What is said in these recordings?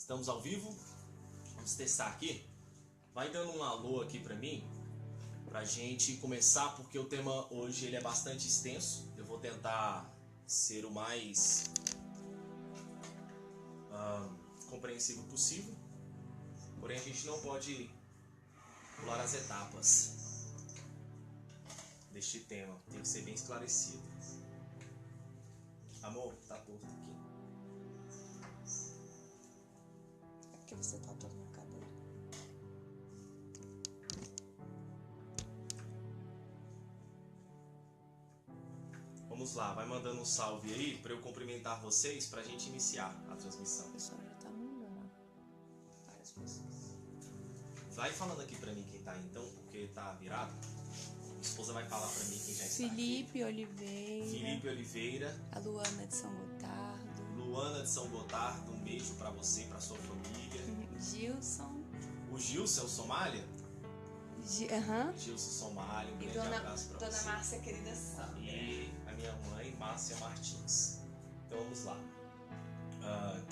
Estamos ao vivo. Vamos testar aqui. Vai dando um alô aqui pra mim, pra gente começar, porque o tema hoje ele é bastante extenso. Eu vou tentar ser o mais compreensível possível. Porém, a gente não pode pular as etapas deste tema. Tem que ser bem esclarecido. Amor, tá torto aqui. É porque você tá todo na cadeira. Vamos lá, vai mandando um salve aí pra eu cumprimentar vocês pra gente iniciar a transmissão. O pessoal já tá mandando. Várias pessoas. Vai falando aqui pra mim quem tá aí então, porque tá virado. Minha esposa vai falar pra mim quem já está Felipe aqui. Oliveira. Felipe Oliveira. A Luana de São Gotardo. Luana de São Gotardo, um beijo pra você e pra sua família. Gilson. O Gilson Somália? Gilson Somália, um E grande abraço pra Dona você. Márcia, querida Sandra. E a minha mãe, Márcia Martins. Então vamos lá.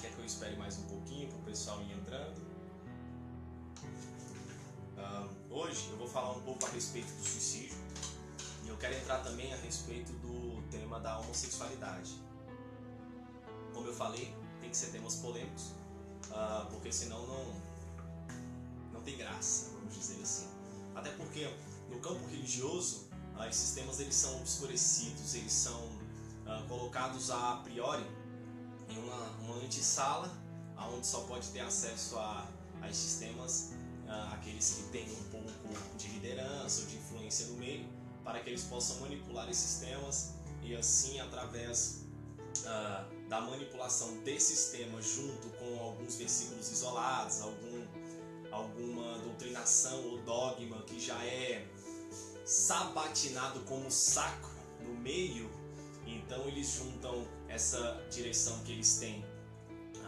Quer que eu espere mais um pouquinho para o pessoal ir entrando? Hoje eu vou falar um pouco a respeito do suicídio e eu quero entrar também a respeito do tema da homossexualidade. Como eu falei, tem que ser temas polêmicos, porque senão não tem graça, vamos dizer assim. Até porque no campo religioso, esses temas eles são obscurecidos, eles são colocados a priori em uma antessala, onde só pode ter acesso a esses temas aqueles que têm um pouco de liderança ou de influência no meio, para que eles possam manipular esses temas e assim, através da manipulação desses temas junto com alguns versículos isolados, alguma doutrinação ou dogma que já é sabatinado como sacro no meio, então eles juntam essa direção que eles têm,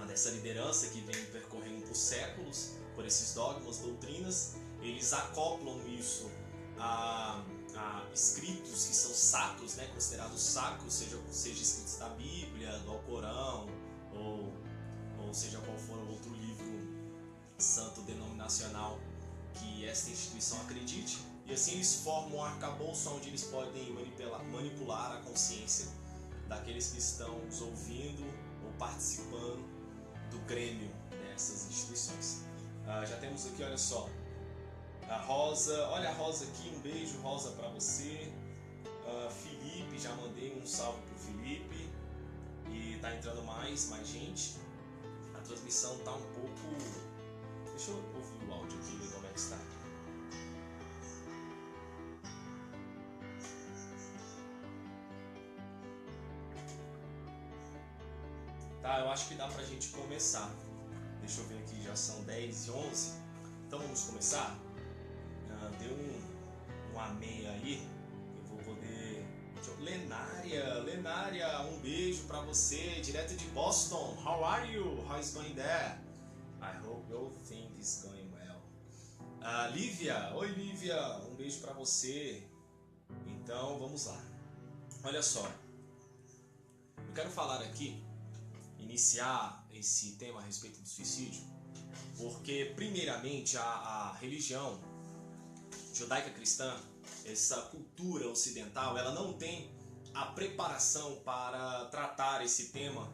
dessa liderança que vem percorrendo por séculos, por esses dogmas, doutrinas, eles acoplam isso a escritos que são sacros, né, considerados sacros, seja escritos da Bíblia, do Alcorão, ou seja qual for outro livro santo denominacional que esta instituição acredite, e assim eles formam um arcabouço onde eles podem manipular a consciência daqueles que estão nos ouvindo ou participando do grêmio dessas instituições. Já temos aqui, olha só, a Rosa, olha a Rosa aqui, um beijo Rosa pra você. Felipe, já mandei um salve pro Felipe, e tá entrando mais gente. A transmissão tá um pouco... Deixa eu ouvir o áudio aqui, ver como é que está. Tá, eu acho que dá pra gente começar. Deixa eu ver aqui, já são 10h11. Então vamos começar? Deu um amém aí. Eu vou poder... Lenária, um beijo pra você, direto de Boston. How are you? How is going there? I hope everything is going well. Lívia, oi Lívia, um beijo pra você. Então vamos lá. Olha só, eu quero falar aqui, iniciar esse tema a respeito do suicídio, porque primeiramente a religião judaica cristã, essa cultura ocidental, ela não tem a preparação para tratar esse tema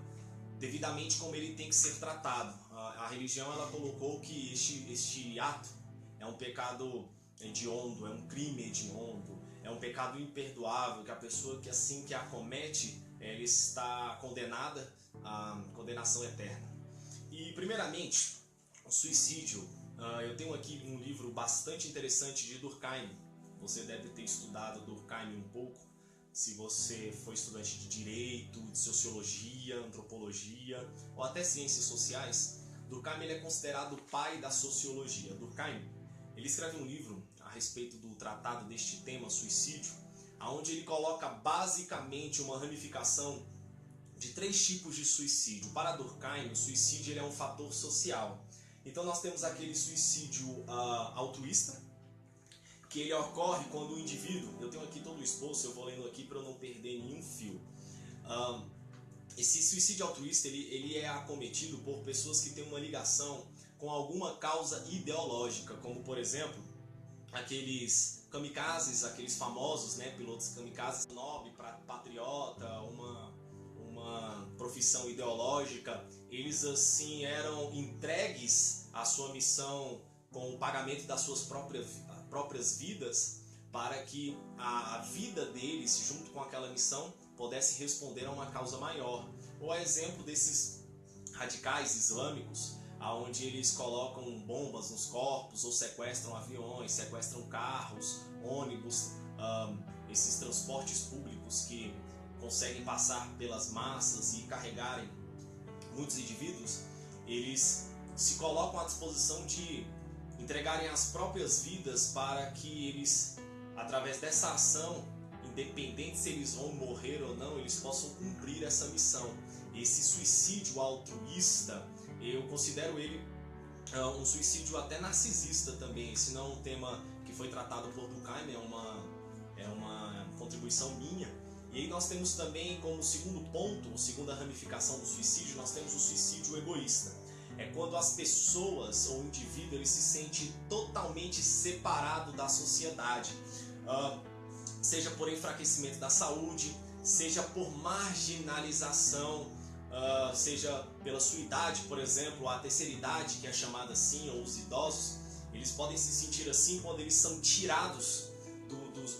devidamente como ele tem que ser tratado. A religião ela colocou que este ato é um pecado hediondo, é um crime hediondo, é um pecado imperdoável, que a pessoa que assim que acomete, ela está condenada à condenação eterna. E primeiramente, o suicídio, eu tenho aqui um livro bastante interessante de Durkheim. Você deve ter estudado Durkheim um pouco, se você for estudante de direito, de sociologia, antropologia ou até ciências sociais. Durkheim ele é considerado o pai da sociologia. Durkheim ele escreve um livro a respeito do tratado deste tema, suicídio, onde ele coloca basicamente uma ramificação de 3 tipos de suicídio. Para Durkheim, o suicídio ele é um fator social. Então nós temos aquele suicídio altruísta, que ele ocorre quando o indivíduo, eu tenho aqui todo o esboço, eu vou lendo aqui para eu não perder nenhum fio, esse suicídio altruísta ele é acometido por pessoas que têm uma ligação com alguma causa ideológica, como por exemplo aqueles kamikazes, aqueles famosos, né, pilotos kamikazes, nobre, patriota, uma profissão ideológica. Eles assim eram entregues à sua missão com o pagamento das suas próprias vidas, para que a vida deles, junto com aquela missão, pudesse responder a uma causa maior. Ou exemplo desses radicais islâmicos, onde eles colocam bombas nos corpos, ou sequestram aviões, sequestram carros, ônibus, esses transportes públicos que conseguem passar pelas massas e carregarem muitos indivíduos. Eles se colocam à disposição de entregarem as próprias vidas para que eles, através dessa ação, independente se eles vão morrer ou não, eles possam cumprir essa missão. Esse suicídio altruísta, eu considero ele um suicídio até narcisista também. Esse não é um tema que foi tratado por Durkheim, é uma contribuição minha. E aí nós temos também como segundo ponto, segunda ramificação do suicídio, nós temos o suicídio egoísta. É quando as pessoas ou o indivíduo ele se sente totalmente separado da sociedade, seja por enfraquecimento da saúde, seja por marginalização, seja pela sua idade, por exemplo, a terceira idade, que é chamada assim, ou os idosos. Eles podem se sentir assim quando eles são tirados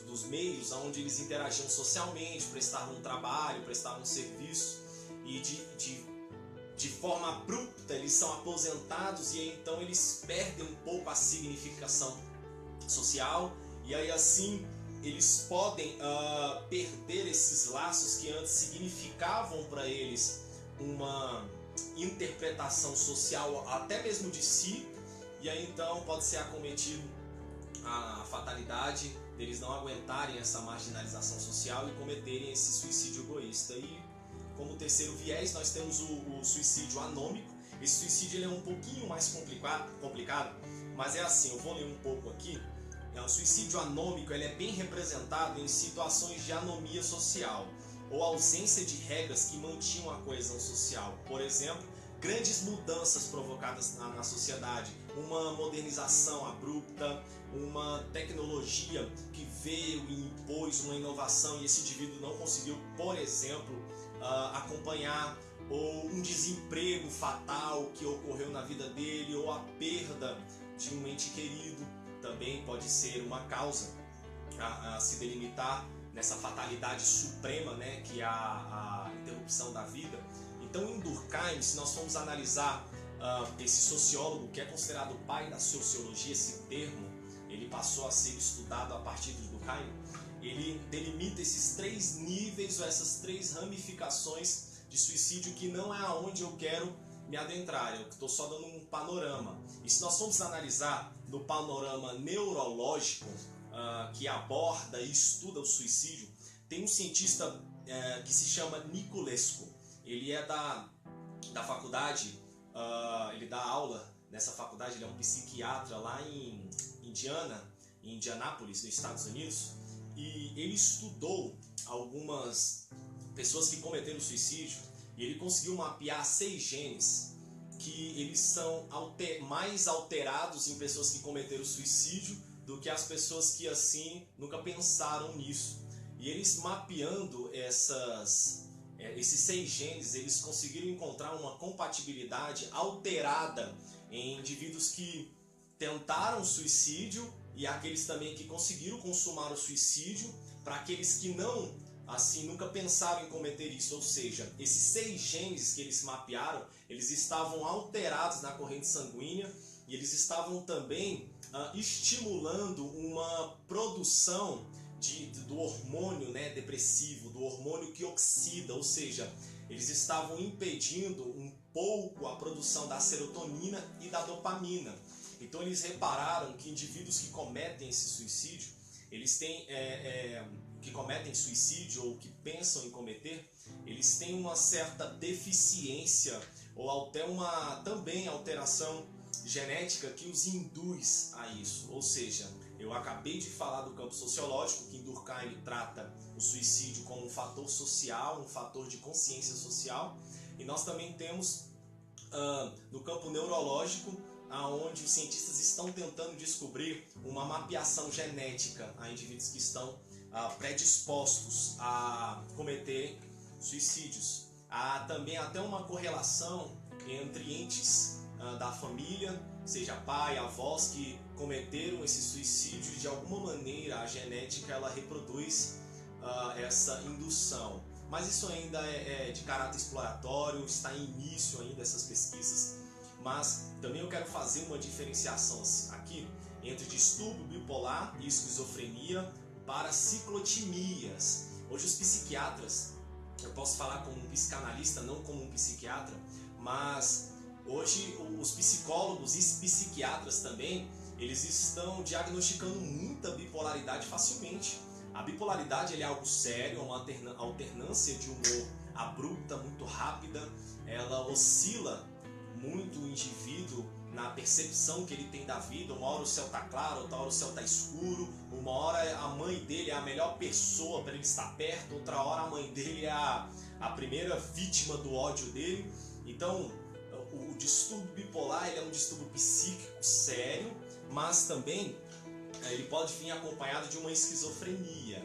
dos meios onde eles interagiam socialmente, prestavam um trabalho, prestavam um serviço, e de forma abrupta eles são aposentados, e então eles perdem um pouco a significação social, e aí assim eles podem perder esses laços que antes significavam para eles uma interpretação social até mesmo de si, e aí então pode ser acometido a fatalidade deles não aguentarem essa marginalização social e cometerem esse suicídio egoísta. E como terceiro viés nós temos o suicídio anômico. Esse suicídio ele é um pouquinho mais complicado, mas é assim, eu vou ler um pouco aqui. O suicídio anômico ele é bem representado em situações de anomia social ou ausência de regras que mantinham a coesão social. Por exemplo, grandes mudanças provocadas na sociedade, uma modernização abrupta, uma tecnologia que veio e impôs uma inovação e esse indivíduo não conseguiu, por exemplo, acompanhar, ou um desemprego fatal que ocorreu na vida dele, ou a perda de um ente querido, também pode ser uma causa a se delimitar nessa fatalidade suprema, né, que é a interrupção da vida. Então, em Durkheim, se nós formos analisar esse sociólogo que é considerado o pai da sociologia, esse termo, ele passou a ser estudado a partir de Durkheim, ele delimita esses três níveis, ou essas três ramificações de suicídio, que não é aonde eu quero me adentrar, eu estou só dando um panorama. E se nós formos analisar no panorama neurológico, que aborda e estuda o suicídio, tem um cientista que se chama Niculescu. Ele é da faculdade, ele dá aula nessa faculdade, ele é um psiquiatra lá em Indianápolis, nos Estados Unidos, e ele estudou algumas pessoas que cometeram suicídio, e ele conseguiu mapear 6 genes que eles são mais alterados em pessoas que cometeram suicídio do que as pessoas que assim nunca pensaram nisso. E eles mapeando esses 6 genes, eles conseguiram encontrar uma compatibilidade alterada em indivíduos que tentaram suicídio e aqueles também que conseguiram consumar o suicídio, para aqueles que não, assim, nunca pensaram em cometer isso. Ou seja, esses 6 genes que eles mapearam, eles estavam alterados na corrente sanguínea e eles estavam também estimulando uma produção do hormônio, né, depressivo, do hormônio que oxida, ou seja, eles estavam impedindo um pouco a produção da serotonina e da dopamina. Então eles repararam que indivíduos que cometem esse suicídio, eles têm que cometem suicídio ou que pensam em cometer, eles têm uma certa deficiência ou até uma também alteração genética que os induz a isso. Ou seja, Eu acabei de falar do campo sociológico, que em Durkheim trata o suicídio como um fator social, um fator de consciência social. E nós também temos no campo neurológico, onde os cientistas estão tentando descobrir uma mapeação genética a indivíduos que estão predispostos a cometerem suicídios. Há também até uma correlação entre entes da família, seja pai, avós, que cometeram esse suicídio. De alguma maneira a genética ela reproduz essa indução. Mas isso ainda é de caráter exploratório, está em início ainda essas pesquisas. Mas também eu quero fazer uma diferenciação aqui entre distúrbio bipolar e esquizofrenia para ciclotimias. Hoje os psiquiatras, eu posso falar como um psicanalista, não como um psiquiatra, mas hoje os psicólogos e psiquiatras também, eles estão diagnosticando muita bipolaridade facilmente. A bipolaridade é algo sério, uma alternância de humor abrupta, muito rápida. Ela oscila muito o indivíduo na percepção que ele tem da vida. Uma hora o céu está claro, outra hora o céu está escuro. Uma hora a mãe dele é a melhor pessoa para ele estar perto, outra hora a mãe dele é a primeira vítima do ódio dele. Então, o distúrbio bipolar ele é um distúrbio psíquico sério, mas também ele pode vir acompanhado de uma esquizofrenia.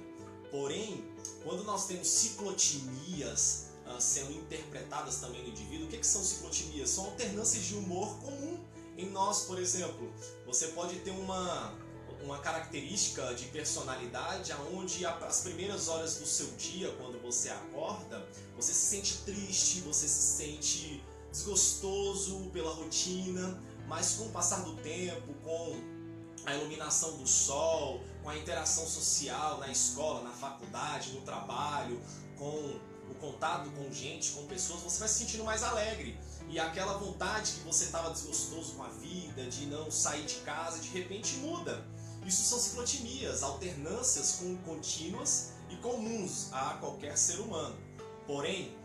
Porém, quando nós temos ciclotimias sendo interpretadas também no indivíduo, o que são ciclotimias? São alternâncias de humor comum em nós. Por exemplo, você pode ter uma característica de personalidade onde as primeiras horas do seu dia, quando você acorda, você se sente triste, você se sente desgostoso pela rotina, mas com o passar do tempo, com a iluminação do sol, com a interação social na escola, na faculdade, no trabalho, com o contato com gente, com pessoas, você vai se sentindo mais alegre. E aquela vontade que você estava desgostoso com a vida, de não sair de casa, de repente muda. Isso são ciclotimias, alternâncias contínuas e comuns a qualquer ser humano. Porém,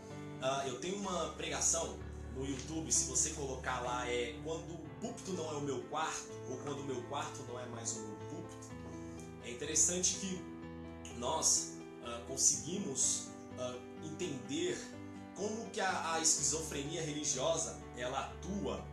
eu tenho uma pregação no YouTube, se você colocar lá, quando o púlpito não é o meu quarto, ou quando o meu quarto não é mais o meu púlpito. É interessante que nós conseguimos entender como que a esquizofrenia religiosa ela atua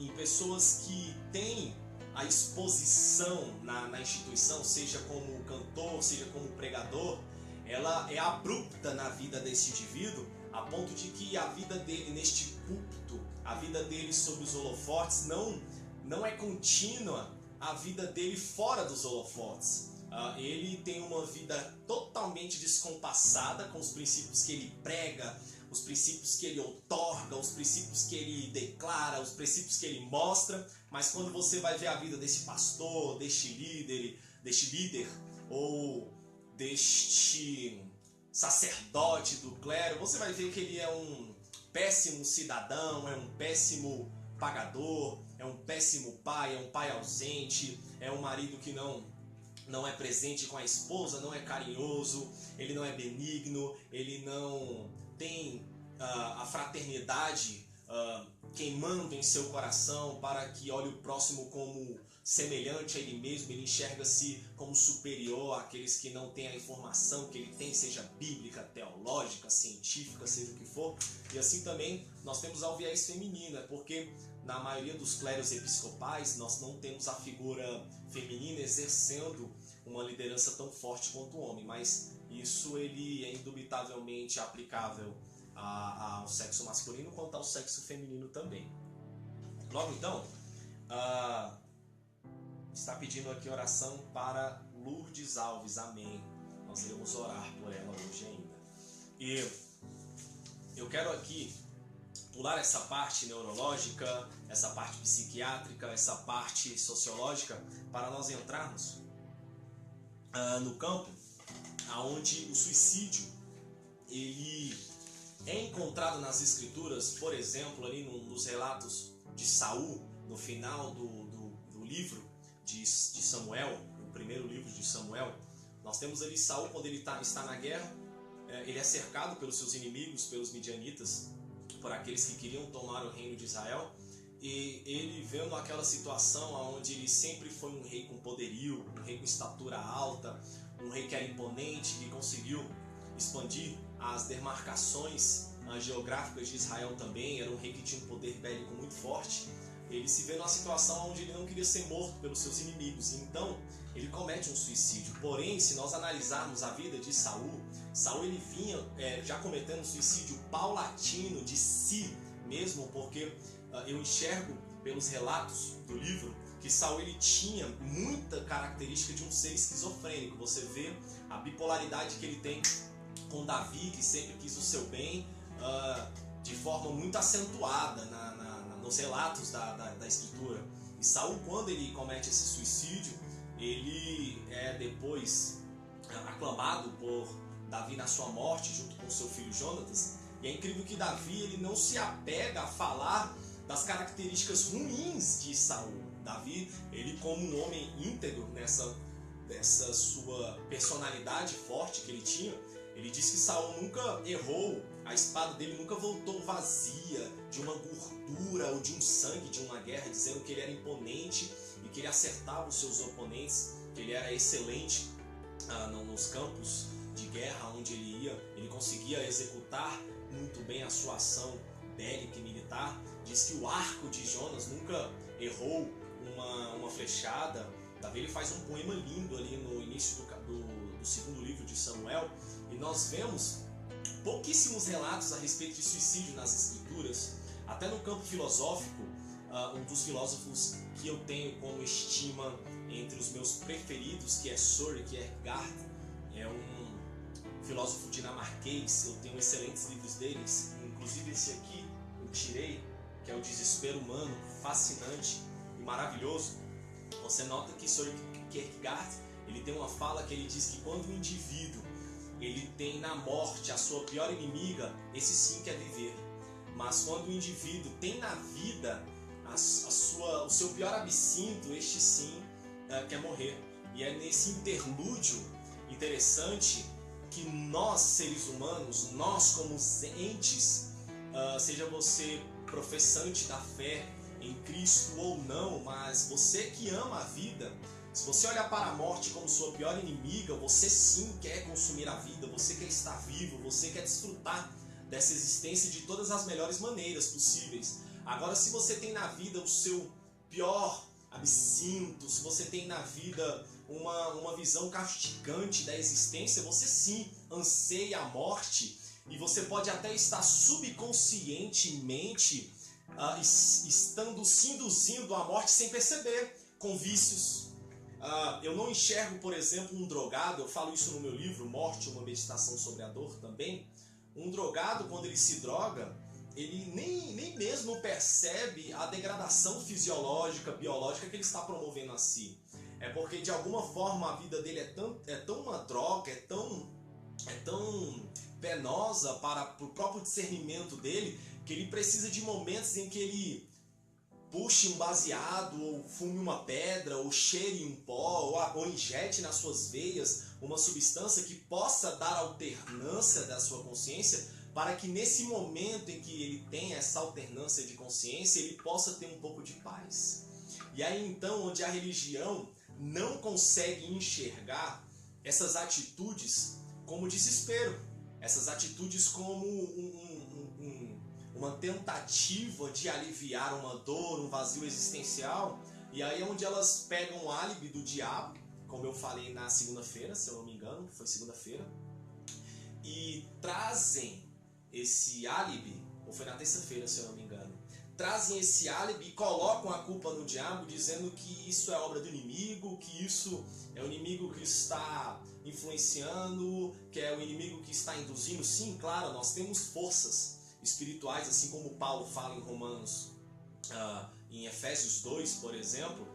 em pessoas que têm a exposição na instituição, seja como cantor, seja como pregador. Ela é abrupta na vida desse indivíduo, a ponto de que a vida dele neste púlpito, a vida dele sob os holofotes, não é contínua a vida dele fora dos holofotes. Ele tem uma vida totalmente descompassada com os princípios que ele prega, os princípios que ele outorga, os princípios que ele declara, os princípios que ele mostra. Mas quando você vai ver a vida desse pastor, deste líder ou deste sacerdote do clero, você vai ver que ele é um péssimo cidadão, é um péssimo pagador, é um péssimo pai, é um pai ausente, é um marido que não é presente com a esposa, não é carinhoso, ele não é benigno, ele não tem a fraternidade queimando em seu coração para que olhe o próximo como semelhante a ele mesmo. Ele enxerga-se como superior àqueles que não têm a informação que ele tem, seja bíblica, teológica, científica, seja o que for. E assim também nós temos ao viés feminino, porque na maioria dos clérigos episcopais nós não temos a figura feminina exercendo uma liderança tão forte quanto o homem, mas isso ele é indubitavelmente aplicável ao sexo masculino quanto ao sexo feminino também. Logo então, está pedindo aqui oração para Lourdes Alves, amém. Nós iremos orar por ela hoje ainda. E eu quero aqui pular essa parte neurológica, essa parte psiquiátrica, essa parte sociológica, para nós entrarmos no campo onde o suicídio ele é encontrado nas escrituras. Por exemplo, ali nos relatos de Saul, no final do livro de Samuel, o primeiro livro de Samuel, nós temos ali Saul quando ele está na guerra. Ele é cercado pelos seus inimigos, pelos midianitas, por aqueles que queriam tomar o reino de Israel. e ele vendo aquela situação onde ele sempre foi um rei com poderio, um rei com estatura alta, um rei que era imponente, que conseguiu expandir as demarcações geográficas de Israel também, era um rei que tinha um poder bélico muito forte. Ele se vê numa situação onde ele não queria ser morto pelos seus inimigos, então ele comete um suicídio. Porém, se nós analisarmos a vida de Saul, ele vinha já cometendo um suicídio paulatino de si mesmo, porque eu enxergo pelos relatos do livro que Saul ele tinha muita característica de um ser esquizofrênico. Você vê a bipolaridade que ele tem com Davi, que sempre quis o seu bem, de forma muito acentuada nos relatos da escritura. E Saul, quando ele comete esse suicídio, ele é depois aclamado por Davi na sua morte, junto com seu filho Jonatas. E é incrível que Davi ele não se apega a falar das características ruins de Saul. Davi, ele como um homem íntegro nessa sua personalidade forte que ele tinha, ele diz que Saul nunca errou, a espada dele nunca voltou vazia de uma gordura ou de um sangue de uma guerra, dizendo que ele era imponente e que ele acertava os seus oponentes, que ele era excelente nos campos de guerra onde ele ia, ele conseguia executar muito bem a sua ação bélica e militar. Diz que o arco de Jonas nunca errou uma flechada. Davi ele faz um poema lindo ali no início do segundo livro de Samuel, e nós vemos pouquíssimos relatos a respeito de suicídio nas escrituras. Até no campo filosófico, um dos filósofos que eu tenho como estima entre os meus preferidos, que é Søren Kierkegaard, é um filósofo dinamarquês. Eu tenho excelentes livros deles, inclusive esse aqui eu tirei, que é o Desespero Humano, fascinante e maravilhoso. Você nota que Søren Kierkegaard ele tem uma fala que ele diz que quando o indivíduo ele tem na morte a sua pior inimiga, esse sim quer viver. Mas quando o indivíduo tem na vida o seu pior absinto, este sim quer morrer. E é nesse interlúdio interessante que nós, seres humanos, nós como entes, seja você professante da fé em Cristo ou não, mas você que ama a vida, se você olhar para a morte como sua pior inimiga, você sim quer consumir a vida, você quer estar vivo, você quer desfrutar dessa existência de todas as melhores maneiras possíveis. Agora, se você tem na vida o seu pior absinto, se você tem na vida uma visão castigante da existência, você sim anseia a morte, e você pode até estar subconscientemente estando se induzindo à morte sem perceber, com vícios. Eu não enxergo, por exemplo, um drogado, eu falo isso no meu livro, Morte, uma meditação sobre a dor também. Um drogado, quando ele se droga, ele nem mesmo percebe a degradação fisiológica, biológica que ele está promovendo a si. É porque de alguma forma a vida dele é tão uma droga, é tão penosa para o próprio discernimento dele, que ele precisa de momentos em que ele puxe um baseado, ou fume uma pedra, ou cheire um pó, ou injete nas suas veias uma substância que possa dar alternância da sua consciência, para que nesse momento em que ele tem essa alternância de consciência, ele possa ter um pouco de paz. E aí então, onde a religião não consegue enxergar essas atitudes como desespero, essas atitudes como uma tentativa de aliviar uma dor, um vazio existencial, e aí é onde elas pegam o álibi do diabo, como eu falei na segunda-feira, se eu não me engano, foi segunda-feira, e trazem esse álibi, ou foi na terça-feira, se eu não me engano, trazem esse álibi e colocam a culpa no diabo, dizendo que isso é obra do inimigo, que isso é o inimigo que está influenciando, que é o inimigo que está induzindo. Sim, claro, nós temos forças espirituais, assim como Paulo fala em Romanos, em Efésios 2, por exemplo,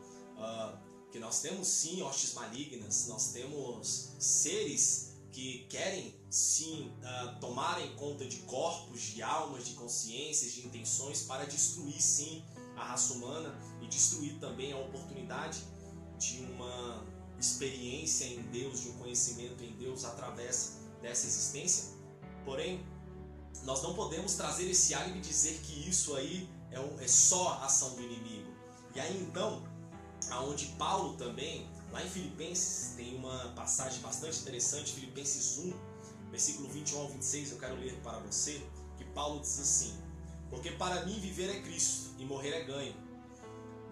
que nós temos sim hostes malignas, nós temos seres que querem sim tomarem conta de corpos, de almas, de consciências, de intenções, para destruir sim a raça humana e destruir também a oportunidade de uma experiência em Deus, de um conhecimento em Deus através dessa existência. Porém, nós não podemos trazer esse álibi e dizer que isso aí é só ação do inimigo. E aí então, aonde Paulo também, lá em Filipenses, tem uma passagem bastante interessante, Filipenses 1, versículo 21 ao 26, eu quero ler para você, que Paulo diz assim: porque para mim viver é Cristo e morrer é ganho.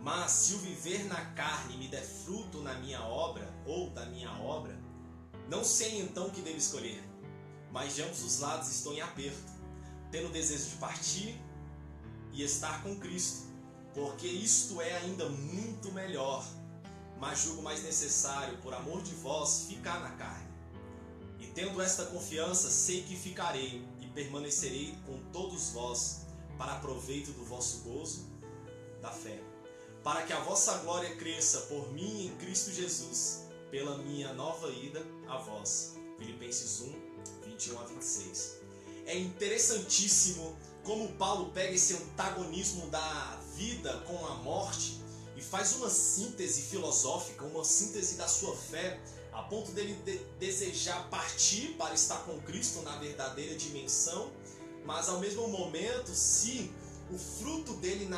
Mas se o viver na carne me der fruto na minha obra, ou da minha obra, não sei então o que devo escolher. Mas de ambos os lados estou em aperto, tendo o desejo de partir e estar com Cristo, porque isto é ainda muito melhor. Mas julgo mais necessário, por amor de vós, ficar na carne. E tendo esta confiança, sei que ficarei e permanecerei com todos vós, para proveito do vosso gozo da fé, para que a vossa glória cresça por mim em Cristo Jesus, pela minha nova ida a vós. Filipenses 1, 21 a 26. É interessantíssimo como Paulo pega esse antagonismo da vida com a morte e faz uma síntese filosófica, uma síntese da sua fé, a ponto dele desejar partir para estar com Cristo na verdadeira dimensão, mas ao mesmo momento, se o fruto dele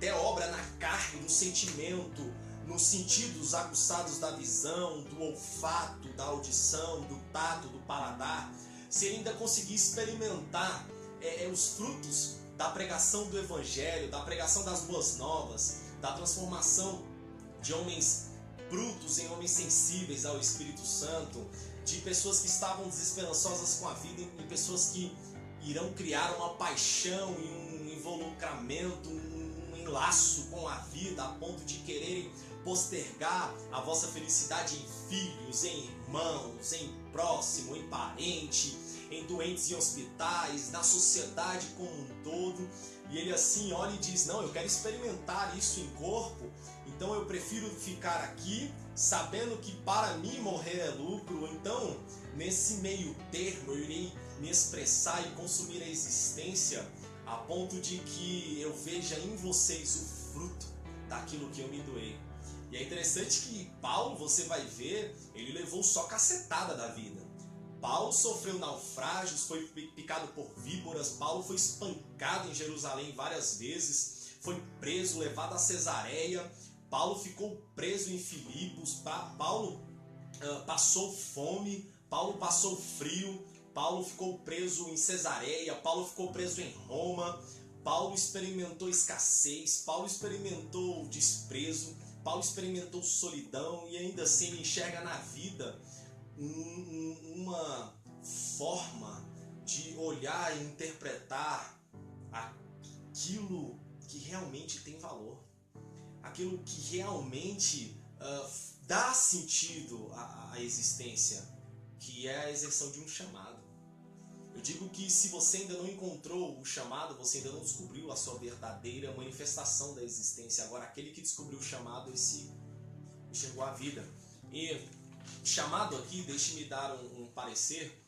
der obra na carne, no sentimento, nos sentidos aguçados da visão, do olfato, da audição, do tato, do paladar, se ele ainda conseguir experimentar os frutos da pregação do Evangelho, da pregação das boas novas, da transformação de homens brutos em homens sensíveis ao Espírito Santo, de pessoas que estavam desesperançosas com a vida em pessoas que irão criar uma paixão e um involucramento, um enlaço com a vida, a ponto de quererem postergar a vossa felicidade em filhos, em irmãos, em próximo, em parente, em doentes em hospitais, na sociedade como um todo. E ele assim olha e diz: não, eu quero experimentar isso em corpo, então eu prefiro ficar aqui, sabendo que para mim morrer é lucro. Então, nesse meio termo, eu irei me expressar e consumir a existência, a ponto de que eu veja em vocês o fruto daquilo que eu me doei. E é interessante que Paulo, você vai ver, ele levou só cacetada da vida. Paulo sofreu naufrágios, foi picado por víboras, Paulo foi espancado em Jerusalém várias vezes, foi preso, levado a Cesareia, Paulo ficou preso em Filipos, Paulo passou fome, Paulo passou frio, Paulo ficou preso em Cesareia, Paulo ficou preso em Roma, Paulo experimentou escassez, Paulo experimentou desprezo, Paulo experimentou solidão, e ainda assim ele enxerga na vida uma forma de olhar e interpretar aquilo que realmente tem valor, aquilo que realmente dá sentido à existência, que é a exerção de um chamado. Eu digo que se você ainda não encontrou o chamado, você ainda não descobriu a sua verdadeira manifestação da existência. Agora, aquele que descobriu o chamado, esse enxergou a vida. E chamado aqui, deixe-me dar um parecer,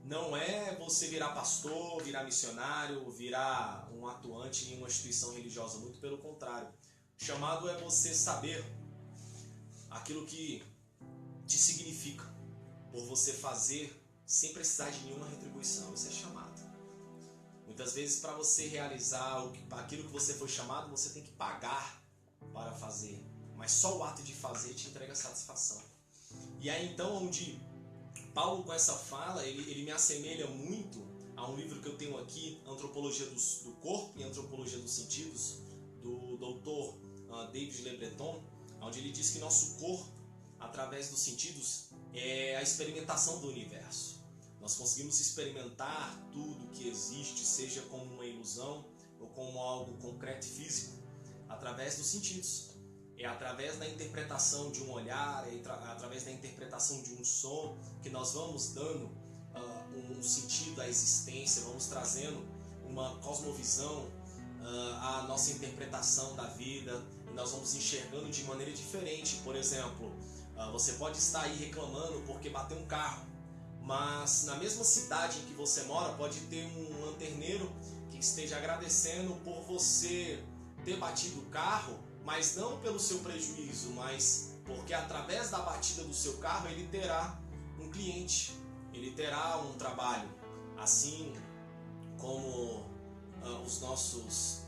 não é você virar pastor, virar missionário, virar um atuante em uma instituição religiosa, muito pelo contrário. Chamado é você saber aquilo que te significa, por você fazer sem precisar de nenhuma retribuição. Isso é chamado. Muitas vezes, para você realizar aquilo que você foi chamado, você tem que pagar para fazer, mas só o ato de fazer te entrega satisfação. E aí então, onde Paulo com essa fala, ele me assemelha muito a um livro que eu tenho aqui, Antropologia do Corpo e Antropologia dos Sentidos, do Dr. David Le Breton, onde ele diz que nosso corpo, através dos sentidos, é a experimentação do universo. Nós conseguimos experimentar tudo que existe, seja como uma ilusão ou como algo concreto e físico, através dos sentidos. É através da interpretação de um olhar, é através da interpretação de um som, que nós vamos dando um sentido à existência, vamos trazendo uma cosmovisão à nossa interpretação da vida, e nós vamos enxergando de maneira diferente. Por exemplo, você pode estar aí reclamando porque bateu um carro, mas na mesma cidade em que você mora pode ter um lanterneiro que esteja agradecendo por você ter batido o carro, mas não pelo seu prejuízo, mas porque através da batida do seu carro ele terá um cliente, ele terá um trabalho. Assim como os nossos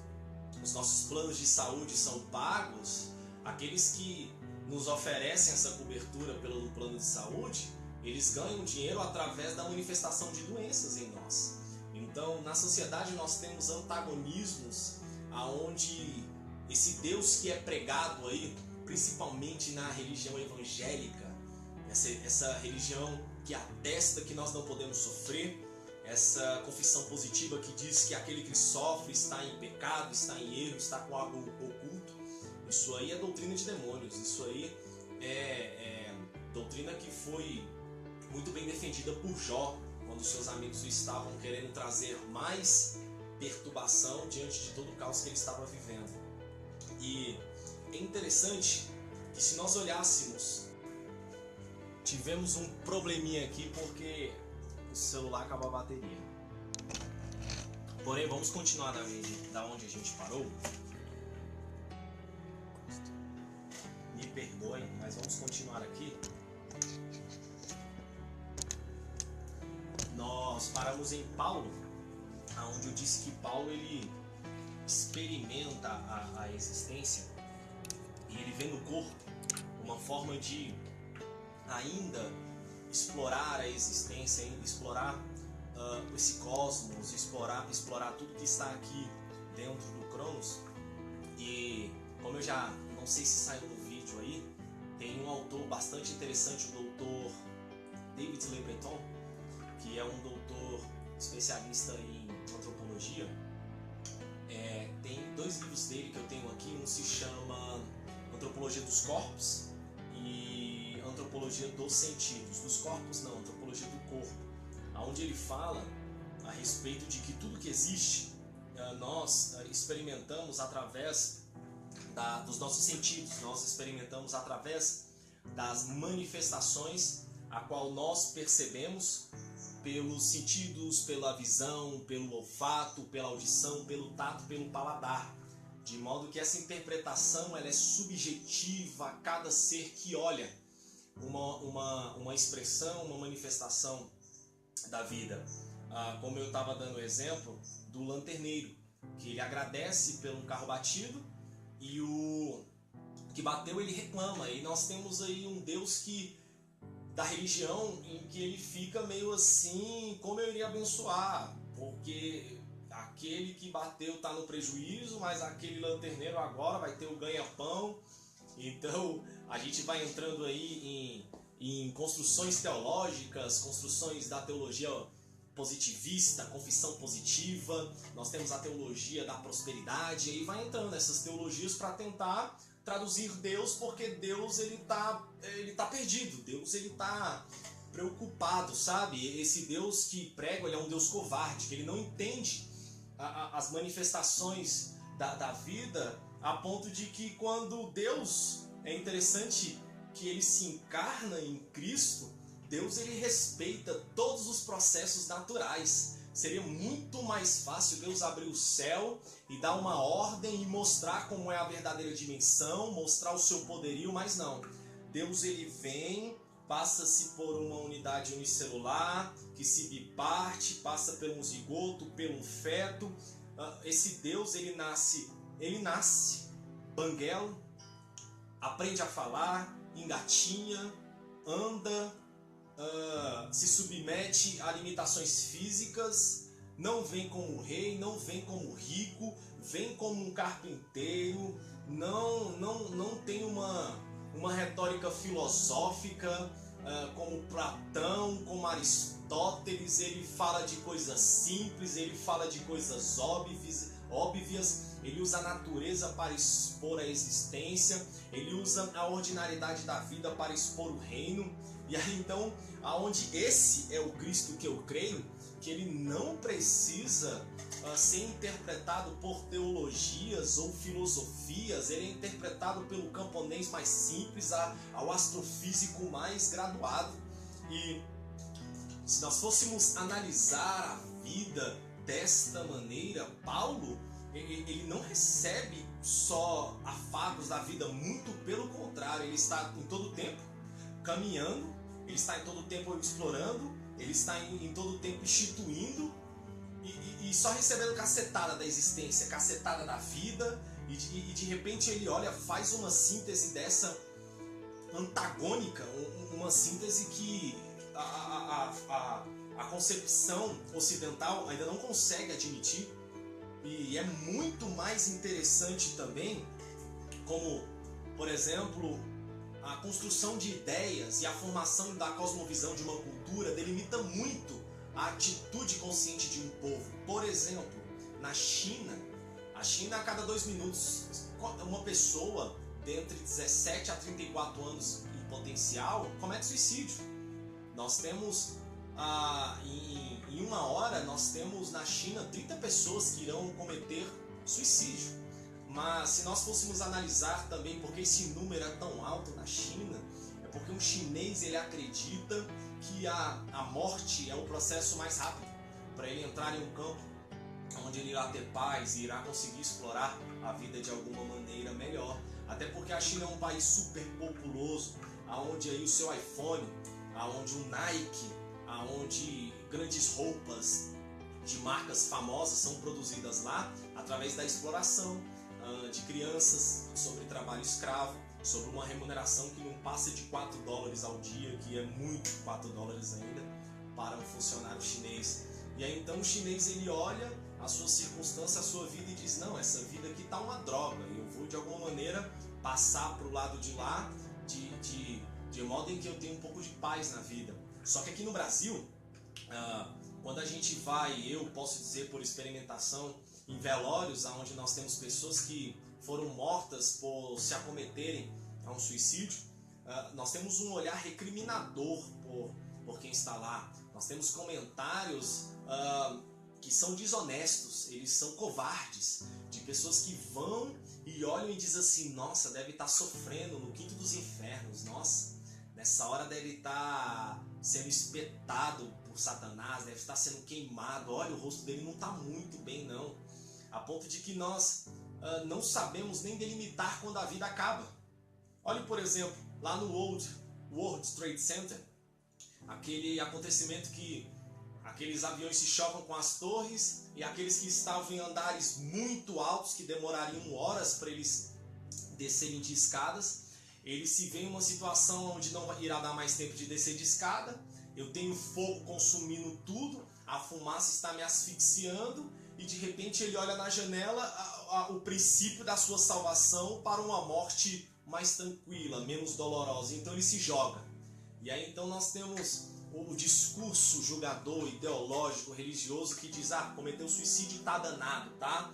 os nossos planos de saúde são pagos, aqueles que nos oferecem essa cobertura pelo plano de saúde, eles ganham dinheiro através da manifestação de doenças em nós. Então, na sociedade nós temos antagonismos aonde esse Deus que é pregado aí, principalmente na religião evangélica, essa religião que atesta que nós não podemos sofrer, essa confissão positiva que diz que aquele que sofre está em pecado, está em erro, está com algo oculto, isso aí é doutrina de demônios, isso aí é doutrina que foi muito bem defendida por Jó, quando seus amigos estavam querendo trazer mais perturbação diante de todo o caos que ele estava vivendo. E é interessante que, se nós olhássemos, tivemos um probleminha aqui porque o celular acabou a bateria. Porém, vamos continuar da onde a gente parou. Me perdoem, mas vamos continuar aqui. Nós paramos em Paulo, onde eu disse que Paulo ele experimenta a existência e ele vê no corpo uma forma de ainda explorar a existência, explorar esse cosmos, explorar tudo que está aqui dentro do Cronos. E como eu já não sei se saiu no vídeo aí, tem um autor bastante interessante, o doutor David Le Breton, que é um doutor especialista em antropologia. Tem 2 livros dele que eu tenho aqui, um se chama Antropologia dos Corpos e Antropologia dos Sentidos. Dos corpos não, Antropologia do Corpo, onde ele fala a respeito de que tudo que existe nós experimentamos através dos nossos sentidos, nós experimentamos através das manifestações a qual nós percebemos pelos sentidos, pela visão, pelo olfato, pela audição, pelo tato, pelo paladar, de modo que essa interpretação ela é subjetiva a cada ser que olha uma expressão, uma manifestação da vida. Como eu estava dando o exemplo do lanterneiro, que ele agradece pelo carro batido e o que bateu ele reclama, e nós temos aí um Deus da religião em que ele fica meio assim, como eu iria abençoar, porque aquele que bateu está no prejuízo, mas aquele lanterneiro agora vai ter o ganha-pão. Então a gente vai entrando aí em construções teológicas, construções da teologia positivista, confissão positiva, nós temos a teologia da prosperidade, e aí vai entrando nessas teologias para tentar traduzir Deus, porque Deus ele tá perdido, Deus ele tá preocupado, sabe? Esse Deus que prega, ele é um Deus covarde, que ele não entende as manifestações da vida, a ponto de que quando Deus, é interessante que ele se encarna em Cristo, Deus ele respeita todos os processos naturais. Seria muito mais fácil Deus abrir o céu e dar uma ordem e mostrar como é a verdadeira dimensão, mostrar o seu poderio, mas não. Deus ele vem, passa-se por uma unidade unicelular, que se biparte, passa por um zigoto, pelo feto. Esse Deus ele nasce banguelo, aprende a falar, engatinha, anda, se submete a limitações físicas, não vem como rei, não vem como rico, vem como um carpinteiro, não tem uma retórica filosófica como Platão, como Aristóteles. Ele fala de coisas simples, ele fala de coisas óbvias, ele usa a natureza para expor a existência, ele usa a ordinariedade da vida para expor o reino. E aí então, aonde esse é o Cristo que eu creio, que ele não precisa ser interpretado por teologias ou filosofias, ele é interpretado pelo camponês mais simples ao astrofísico mais graduado. E se nós fôssemos analisar a vida desta maneira, Paulo, ele não recebe só afagos da vida, muito pelo contrário, ele está em todo tempo caminhando, ele está em todo tempo explorando, ele está em todo tempo instituindo e só recebendo cacetada da existência, cacetada da vida, e de repente ele olha, faz uma síntese dessa antagônica, uma síntese que a concepção ocidental ainda não consegue admitir. E é muito mais interessante também, como, por exemplo, a construção de ideias e a formação da cosmovisão de uma cultura delimita muito a atitude consciente de um povo. Por exemplo, na China, a cada 2 minutos, uma pessoa de entre 17 a 34 anos em potencial comete suicídio. Nós temos, em 1 hora, nós temos na China 30 pessoas que irão cometer suicídio. Mas se nós fôssemos analisar também porque esse número é tão alto na China, é porque um chinês ele acredita que a morte é o processo mais rápido para ele entrar em um campo onde ele irá ter paz e irá conseguir explorar a vida de alguma maneira melhor. Até porque a China é um país super populoso, onde aí o seu iPhone, onde o Nike, onde grandes roupas de marcas famosas são produzidas lá através da exploração de crianças, sobre trabalho escravo, sobre uma remuneração que não passa de $4 ao dia, que é muito $4 ainda para um funcionário chinês. E aí então o chinês ele olha a sua circunstância, a sua vida e diz: não, essa vida aqui tá uma droga, eu vou de alguma maneira passar para o lado de lá de modo em que eu tenho um pouco de paz na vida. Só que aqui no Brasil, quando a gente vai, eu posso dizer por experimentação, em velórios onde nós temos pessoas que foram mortas por se acometerem a um suicídio, nós temos um olhar recriminador por quem está lá. Nós temos comentários que são desonestos, eles são covardes, de pessoas que vão e olham e dizem assim: nossa, deve estar sofrendo no quinto dos infernos, nossa, nessa hora deve estar sendo espetado por Satanás, deve estar sendo queimado, olha, o rosto dele não está muito bem não, a ponto de que nós não sabemos nem delimitar quando a vida acaba. Olhe, por exemplo, lá no World Trade Center, aquele acontecimento que aqueles aviões se chocam com as torres e aqueles que estavam em andares muito altos, que demorariam horas para eles descerem de escadas, eles se veem em uma situação onde não irá dar mais tempo de descer de escada, eu tenho fogo consumindo tudo, a fumaça está me asfixiando, e de repente ele olha na janela o princípio da sua salvação para uma morte mais tranquila, menos dolorosa. Então ele se joga. E aí então nós temos o discurso julgador, ideológico, religioso que diz: cometeu suicídio, tá danado, tá?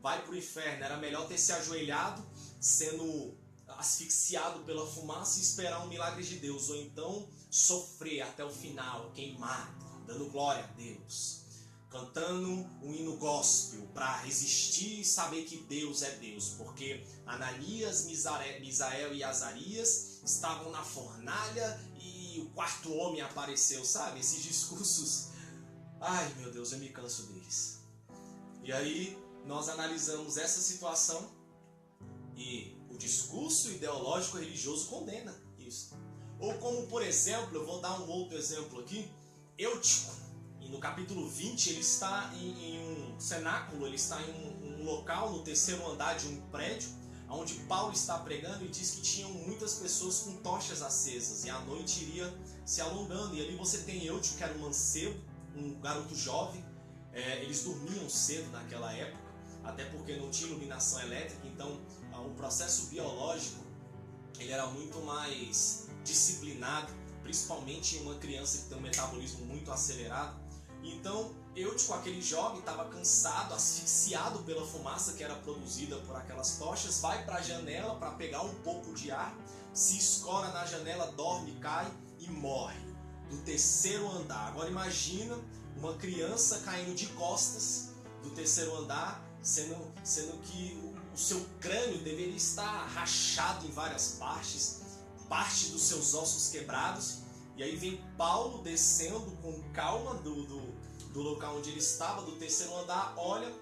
Vai pro inferno, era melhor ter se ajoelhado, sendo asfixiado pela fumaça e esperar um milagre de Deus, ou então sofrer até o final, queimado, dando glória a Deus, cantando um hino gospel para resistir e saber que Deus é Deus, porque Ananias, Misael e Azarias estavam na fornalha e o quarto homem apareceu, sabe? Esses discursos, ai meu Deus, eu me canso deles. E aí nós analisamos essa situação e o discurso ideológico religioso condena isso. Ou como, por exemplo, eu vou dar um outro exemplo aqui, Eutico, e no capítulo 20 ele está em um cenáculo, ele está em um local no 3º andar de um prédio, onde Paulo está pregando, e diz que tinham muitas pessoas com tochas acesas, e a noite iria se alongando, e ali você tem Eutico, que era um mancebo, um garoto jovem, eles dormiam cedo naquela época, até porque não tinha iluminação elétrica, então o processo biológico ele era muito mais disciplinado, principalmente em uma criança que tem um metabolismo muito acelerado. Então Eutico, aquele jovem, estava cansado, asfixiado pela fumaça que era produzida por aquelas tochas, vai para a janela para pegar um pouco de ar, se escora na janela, dorme, cai e morre do 3º andar. Agora imagina uma criança caindo de costas do 3º andar, sendo que o seu crânio deveria estar rachado em várias partes, parte dos seus ossos quebrados. E aí vem Paulo descendo com calma do local onde ele estava, do 3º andar, olha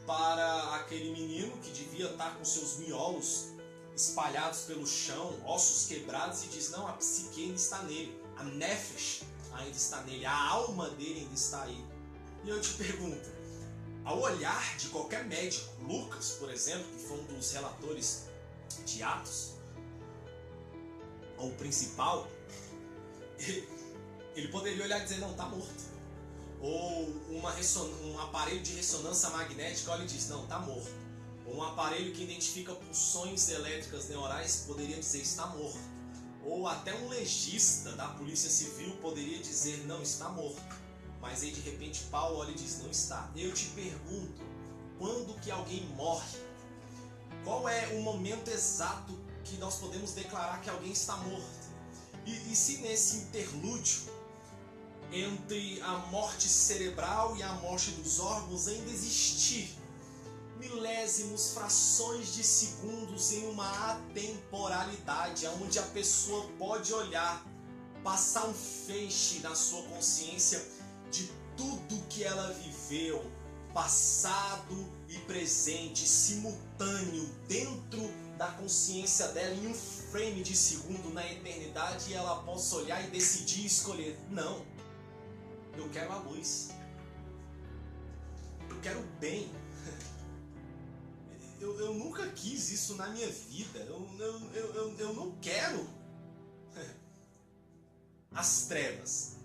para aquele menino que devia estar com seus miolos espalhados pelo chão, ossos quebrados, e diz: não, a psique ainda está nele, a nefesh ainda está nele, a alma dele ainda está aí. E eu te pergunto, ao olhar de qualquer médico, Lucas, por exemplo, que foi um dos relatores de Atos, ou o principal, ele poderia olhar e dizer, não, está morto. Ou um aparelho de ressonância magnética olha e diz, não, está morto. Ou um aparelho que identifica pulsões elétricas neurais poderia dizer, está morto. Ou até um legista da Polícia Civil poderia dizer, não, está morto. Mas aí de repente Paulo olha e diz, não está. Eu te pergunto, quando que alguém morre? Qual é o momento exato que nós podemos declarar que alguém está morto? E se nesse interlúdio entre a morte cerebral e a morte dos órgãos ainda existir milésimos, frações de segundos em uma atemporalidade, onde a pessoa pode olhar, passar um feixe na sua consciência de tudo que ela viveu, passado e presente, simultâneo, dentro da consciência dela, em um frame de segundo na eternidade, e ela possa olhar e decidir escolher, não, eu quero a luz, eu quero o bem. Eu nunca quis isso na minha vida. Eu não quero as trevas.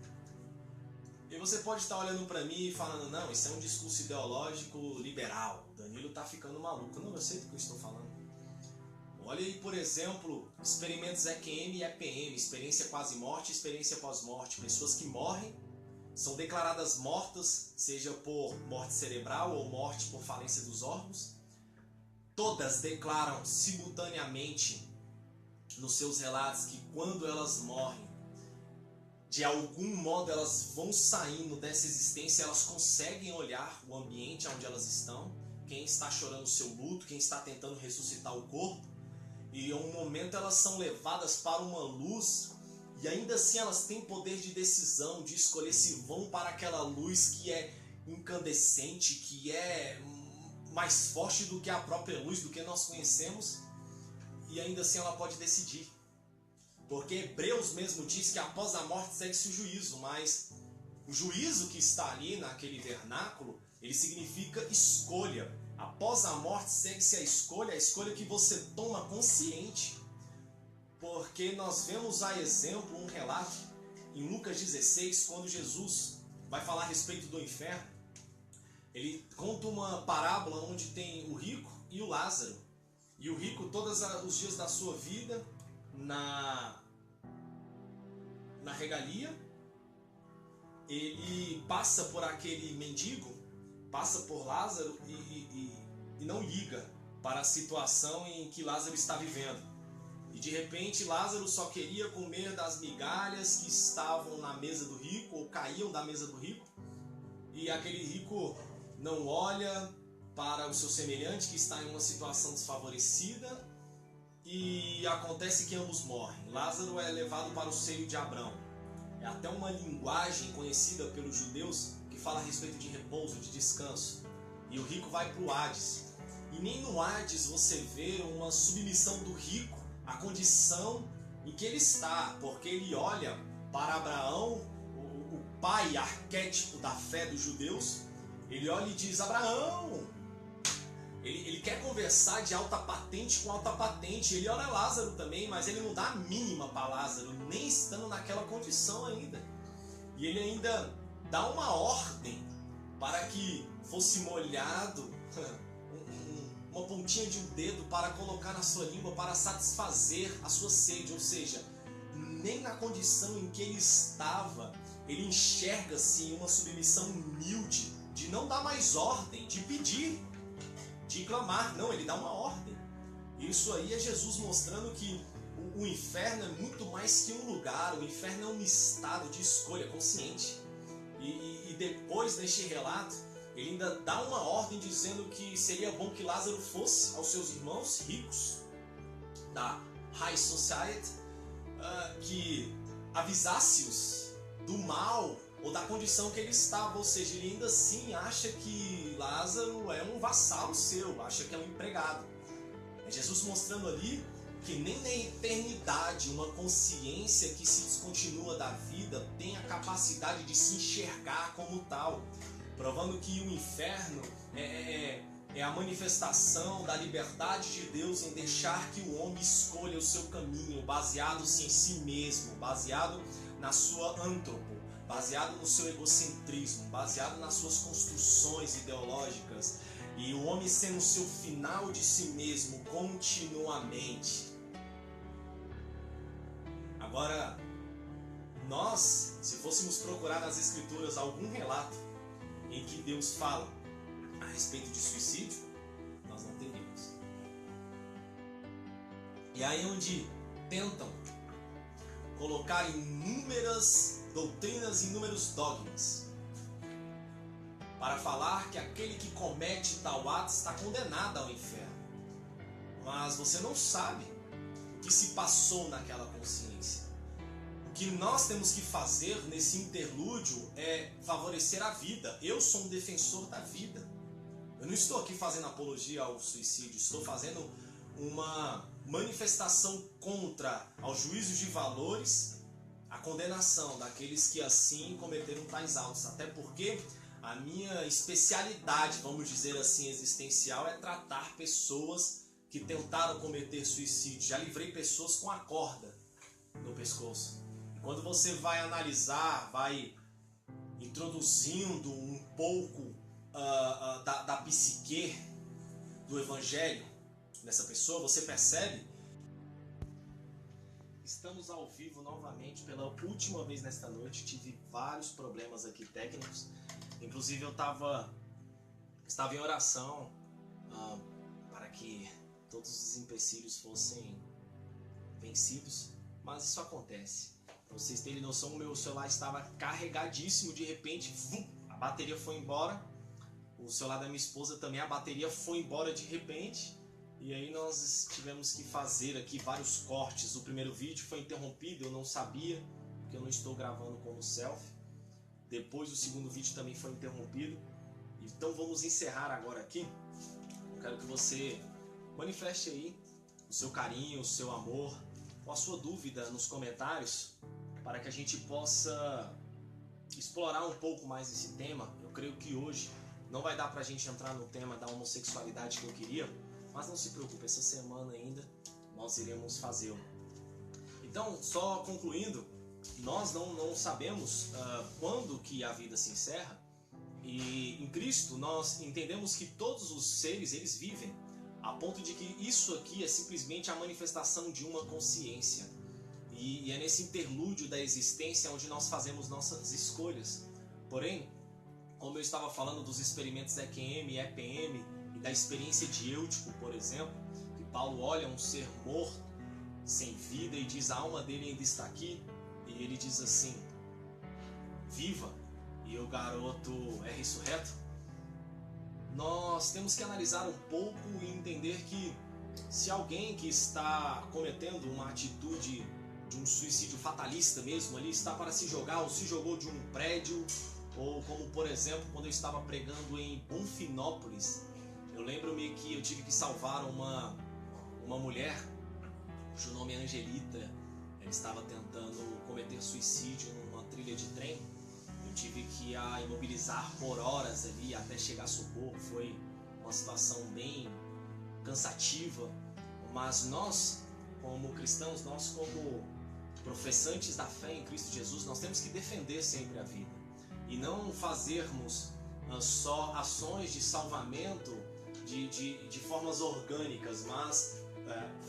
E você pode estar olhando para mim e falando, não, isso é um discurso ideológico liberal. Danilo está ficando maluco. Não, eu sei do que eu estou falando. Olha aí, por exemplo, experimentos EQM e EPM, experiência quase morte e experiência pós-morte. Pessoas que morrem, são declaradas mortas, seja por morte cerebral ou morte por falência dos órgãos. Todas declaram simultaneamente nos seus relatos que quando elas morrem, de algum modo elas vão saindo dessa existência, elas conseguem olhar o ambiente onde elas estão, quem está chorando o seu luto, quem está tentando ressuscitar o corpo, e em um momento elas são levadas para uma luz, e ainda assim elas têm poder de decisão, de escolher se vão para aquela luz que é incandescente, que é mais forte do que a própria luz, do que nós conhecemos, e ainda assim ela pode decidir. Porque Hebreus mesmo diz que após a morte segue-se o juízo, mas o juízo que está ali naquele vernáculo, ele significa escolha. Após a morte segue-se a escolha que você toma consciente. Porque nós vemos a exemplo, um relato em Lucas 16, quando Jesus vai falar a respeito do inferno. Ele conta uma parábola onde tem o rico e o Lázaro. E o rico, todos os dias da sua vida, na regalia, ele passa por aquele mendigo, passa por Lázaro e não liga para a situação em que Lázaro está vivendo. E de repente Lázaro só queria comer das migalhas que estavam na mesa do rico, ou caíam da mesa do rico. E aquele rico não olha para o seu semelhante que está em uma situação desfavorecida, e acontece que ambos morrem. Lázaro é levado para o seio de Abrão. É até uma linguagem conhecida pelos judeus que fala a respeito de repouso, de descanso. E o rico vai para o Hades. E nem no Hades você vê uma submissão do rico à condição em que ele está, porque ele olha para Abraão, o pai arquétipo da fé dos judeus. Ele olha e diz, Abraão, ele quer conversar de alta patente com alta patente. Ele olha Lázaro também, mas ele não dá a mínima para Lázaro, nem estando naquela condição ainda. E ele ainda dá uma ordem para que fosse molhado uma pontinha de um dedo para colocar na sua língua para satisfazer a sua sede. Ou seja, nem na condição em que ele estava, ele enxerga-se em uma submissão humilde, de não dar mais ordem, de pedir, de clamar. Não, ele dá uma ordem. Isso aí é Jesus mostrando que o inferno é muito mais que um lugar. O inferno é um estado de escolha consciente. E depois deste relato, ele ainda dá uma ordem dizendo que seria bom que Lázaro fosse aos seus irmãos ricos da High Society, que avisasse-os do mal ou da condição que ele estava. Ou seja, ele ainda assim acha que Lázaro é um vassalo seu, acha que é um empregado. É Jesus mostrando ali que nem na eternidade uma consciência que se descontinua da vida tem a capacidade de se enxergar como tal. O provando que o inferno é a manifestação da liberdade de Deus em deixar que o homem escolha o seu caminho, baseado-se em si mesmo, baseado na sua antropo, baseado no seu egocentrismo, baseado nas suas construções ideológicas, e o homem sendo o seu final de si mesmo continuamente. Agora, nós, se fôssemos procurar nas Escrituras algum relato em que Deus fala a respeito de suicídio, nós não teríamos. E aí onde tentam colocar inúmeras doutrinas, inúmeros dogmas, para falar que aquele que comete tal ato está condenado ao inferno. Mas você não sabe o que se passou naquela consciência. O que nós temos que fazer nesse interlúdio é favorecer a vida. Eu sou um defensor da vida. Eu não estou aqui fazendo apologia ao suicídio, estou fazendo uma manifestação contra aos juízos de valores, a condenação daqueles que assim cometeram tais autos. Até porque a minha especialidade, vamos dizer assim, existencial, é tratar pessoas que tentaram cometer suicídio. Já livrei pessoas com a corda no pescoço. E quando você vai analisar, vai introduzindo um pouco da psique do evangelho nessa pessoa, você percebe. Estamos ao vivo novamente pela última vez nesta noite. Tive vários problemas aqui técnicos. Inclusive eu estava em oração para que todos os empecilhos fossem vencidos, mas isso acontece. Para vocês terem noção, o meu celular estava carregadíssimo, de repente, a bateria foi embora. O celular da minha esposa também, a bateria foi embora de repente. E aí nós tivemos que fazer aqui vários cortes. O primeiro vídeo foi interrompido, eu não sabia, porque eu não estou gravando como selfie. Depois o segundo vídeo também foi interrompido. Então vamos encerrar agora aqui. Eu quero que você manifeste aí o seu carinho, o seu amor, ou a sua dúvida nos comentários, para que a gente possa explorar um pouco mais esse tema. Eu creio que hoje não vai dar pra gente entrar no tema da homossexualidade que eu queria, mas não se preocupe, essa semana ainda nós iremos fazê-lo. Então, só concluindo, nós não sabemos quando que a vida se encerra, e em Cristo nós entendemos que todos os seres, eles vivem, a ponto de que isso aqui é simplesmente a manifestação de uma consciência, e é nesse interlúdio da existência onde nós fazemos nossas escolhas. Porém, como eu estava falando dos experimentos EQM e EPM e da experiência de Eutico, por exemplo, que Paulo olha um ser morto, sem vida, e diz: a alma dele ainda está aqui, e ele diz assim: viva, e o garoto é ressurreto. Nós temos que analisar um pouco e entender que se alguém que está cometendo uma atitude de um suicídio fatalista mesmo ali, está para se jogar ou se jogou de um prédio, ou como por exemplo quando eu estava pregando em Bonfinópolis, eu lembro-me que eu tive que salvar uma mulher cujo nome é Angelita. Ela estava tentando cometer suicídio numa trilha de trem. Eu tive que a imobilizar por horas ali até chegar socorro. Foi uma situação bem cansativa, mas nós como cristãos, nós como professantes da fé em Cristo Jesus, nós temos que defender sempre a vida e não fazermos só ações de salvamento de formas orgânicas, mas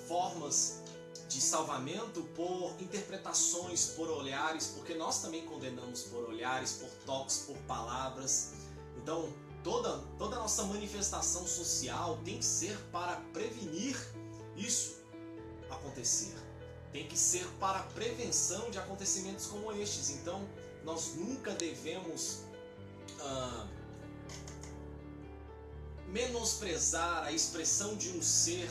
formas de salvamento por interpretações, por olhares, porque nós também condenamos por olhares, por toques, por palavras. Então toda a nossa manifestação social tem que ser para prevenir isso acontecer, tem que ser para a prevenção de acontecimentos como estes. Então nós nunca devemos menosprezar a expressão de um ser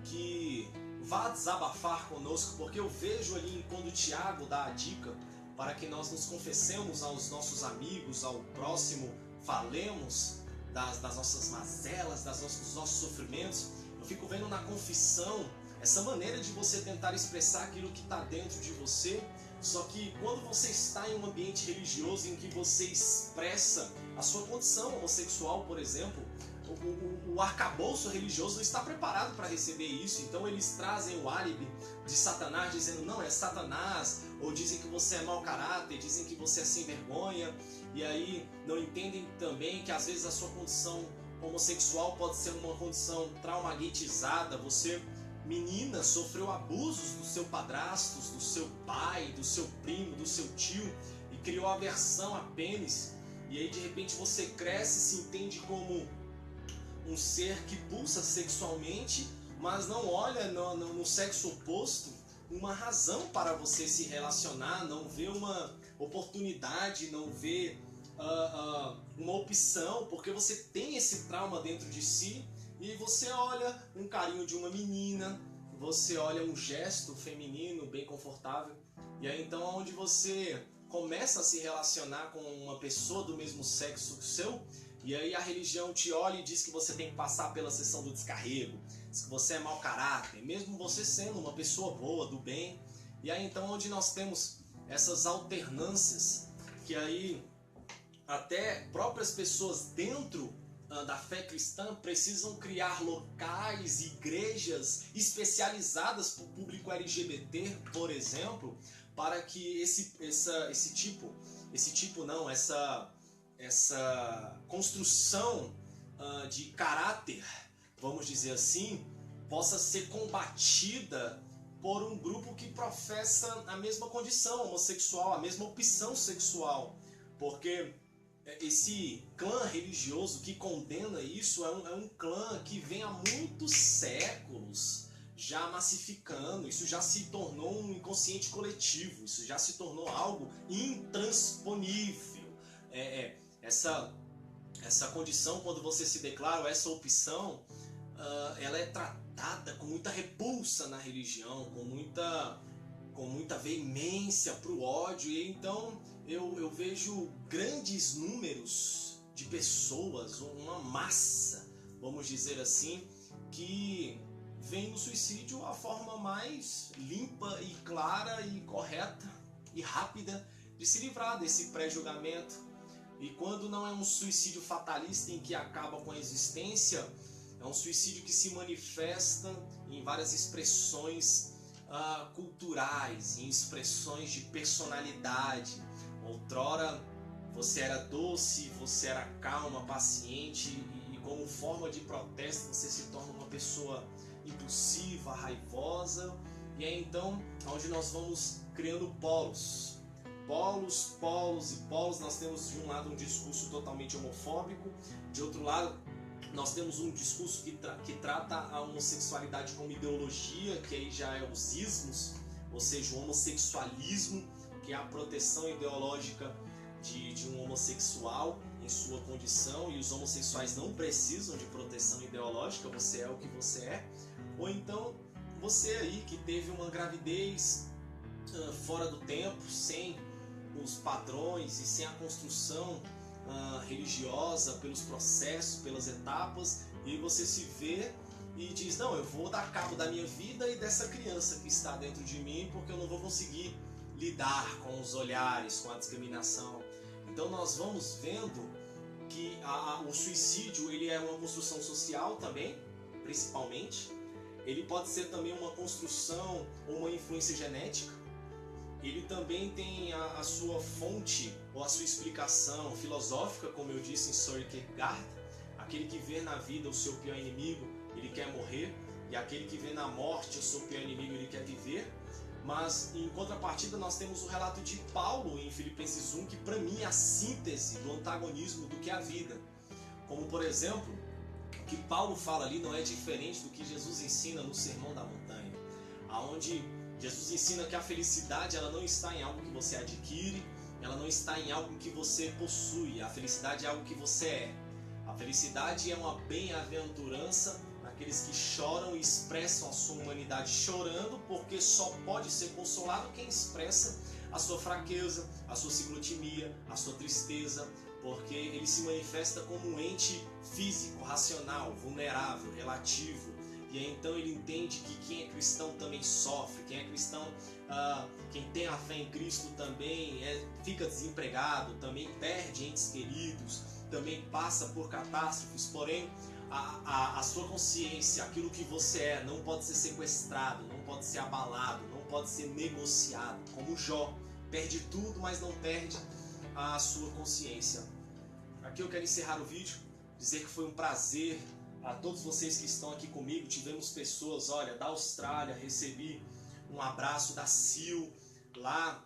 que vá desabafar conosco, porque eu vejo ali quando o Tiago dá a dica para que nós nos confessemos aos nossos amigos, ao próximo, falemos das nossas mazelas, dos nossos sofrimentos. Eu fico vendo na confissão essa maneira de você tentar expressar aquilo que está dentro de você, Só que quando você está em um ambiente religioso em que você expressa a sua condição homossexual, por exemplo, o arcabouço religioso não está preparado para receber isso. Então eles trazem o álibi de Satanás, dizendo não, é Satanás, ou dizem que você é mau caráter, dizem que você é sem vergonha, e aí não entendem também que às vezes a sua condição homossexual pode ser uma condição traumatizada. Você, menina, sofreu abusos do seu padrasto, do seu pai, do seu primo, do seu tio, e criou aversão a pênis, e aí de repente você cresce e se entende como um ser que pulsa sexualmente, mas não olha no sexo oposto uma razão para você se relacionar, não vê uma oportunidade, não vê uma opção, porque você tem esse trauma dentro de si, e você olha um carinho de uma menina, você olha um gesto feminino bem confortável, e aí então onde você começa a se relacionar com uma pessoa do mesmo sexo seu, e aí a religião te olha e diz que você tem que passar pela sessão do descarrego, diz que você é mau caráter, mesmo você sendo uma pessoa boa, do bem. E aí então onde nós temos essas alternâncias, que aí até próprias pessoas dentro da fé cristã precisam criar locais, igrejas especializadas para o público LGBT, por exemplo, para que essa construção de caráter, vamos dizer assim, possa ser combatida por um grupo que professa a mesma condição homossexual, a mesma opção sexual. Porque esse clã religioso que condena isso é um clã que vem há muitos séculos já massificando. Isso já se tornou um inconsciente coletivo, isso já se tornou algo intransponível. Essa condição, quando você se declara, essa opção, ela é tratada com muita repulsa na religião, com muita veemência para o ódio. E então eu vejo grandes números de pessoas, uma massa, vamos dizer assim, que vem no suicídio a forma mais limpa e clara e correta e rápida de se livrar desse pré-julgamento. E quando não é um suicídio fatalista em que acaba com a existência, é um suicídio que se manifesta em várias expressões culturais, em expressões de personalidade. Outrora você era doce, você era calma, paciente, e como forma de protesto você se torna uma pessoa impulsiva, raivosa. E é então onde nós vamos criando polos, nós temos de um lado um discurso totalmente homofóbico, de outro lado nós temos um discurso que trata a homossexualidade como ideologia, que aí já é os ismos, ou seja, o homossexualismo, que é a proteção ideológica de um homossexual em sua condição, e os homossexuais não precisam de proteção ideológica, você é o que você é. Ou então você aí que teve uma gravidez fora do tempo, sem os padrões e sem a construção religiosa, pelos processos, pelas etapas, e você se vê e diz, não, eu vou dar cabo da minha vida e dessa criança que está dentro de mim, porque eu não vou conseguir lidar com os olhares, com a discriminação. Então nós vamos vendo que o suicídio ele é uma construção social também, principalmente. Ele pode ser também uma construção ou uma influência genética. Ele também tem a sua fonte ou a sua explicação filosófica, como eu disse em Søren Kierkegaard. Aquele que vê na vida o seu pior inimigo, ele quer morrer, e aquele que vê na morte o seu pior inimigo, ele quer viver. Mas em contrapartida nós temos o relato de Paulo em Filipenses 1, que para mim é a síntese do antagonismo do que é a vida. Como por exemplo, o que Paulo fala ali não é diferente do que Jesus ensina no Sermão da Montanha, aonde Jesus ensina que a felicidade ela não está em algo que você adquire, ela não está em algo que você possui, a felicidade é algo que você é. A felicidade é uma bem-aventurança naqueles que choram e expressam a sua humanidade chorando, porque só pode ser consolado quem expressa a sua fraqueza, a sua ciclotimia, a sua tristeza, porque ele se manifesta como um ente físico, racional, vulnerável, relativo. E aí então ele entende que quem é cristão também sofre, quem é cristão, quem tem a fé em Cristo também fica desempregado, também perde entes queridos, também passa por catástrofes, porém a sua consciência, aquilo que você é, não pode ser sequestrado, não pode ser abalado, não pode ser negociado, como Jó, perde tudo, mas não perde a sua consciência. Aqui eu quero encerrar o vídeo, dizer que foi um prazer a todos vocês que estão aqui comigo. Tivemos pessoas, olha, da Austrália, recebi um abraço da Sil, lá,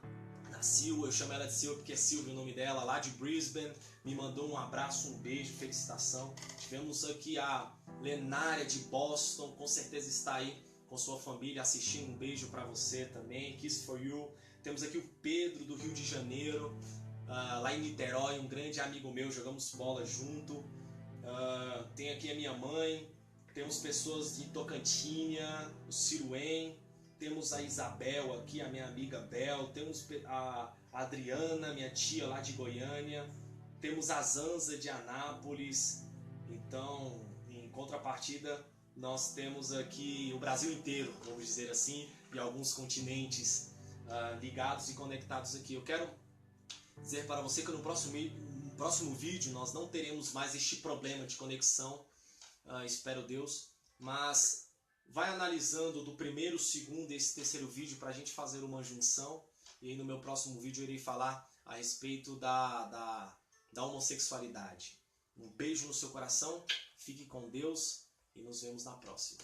da Sil, eu chamo ela de Sil porque é Silvia o nome dela, lá de Brisbane, me mandou um abraço, um beijo, felicitação. Tivemos aqui a Lenária de Boston, com certeza está aí com sua família assistindo, um beijo para você também, Kiss for You. Temos aqui o Pedro do Rio de Janeiro, lá em Niterói, um grande amigo meu, jogamos bola junto. Tem aqui a minha mãe, temos pessoas de Tocantinha, o Ciruém, temos a Isabel aqui, a minha amiga Bel, temos a Adriana, minha tia lá de Goiânia, temos a Zanza de Anápolis. Então, em contrapartida, nós temos aqui o Brasil inteiro, vamos dizer assim, e alguns continentes ligados e conectados aqui. Eu quero dizer para você que no próximo vídeo nós não teremos mais este problema de conexão, espero Deus, mas vai analisando do primeiro, segundo e esse terceiro vídeo para a gente fazer uma junção, e aí no meu próximo vídeo eu irei falar a respeito da homossexualidade. Um beijo no seu coração, fique com Deus e nos vemos na próxima.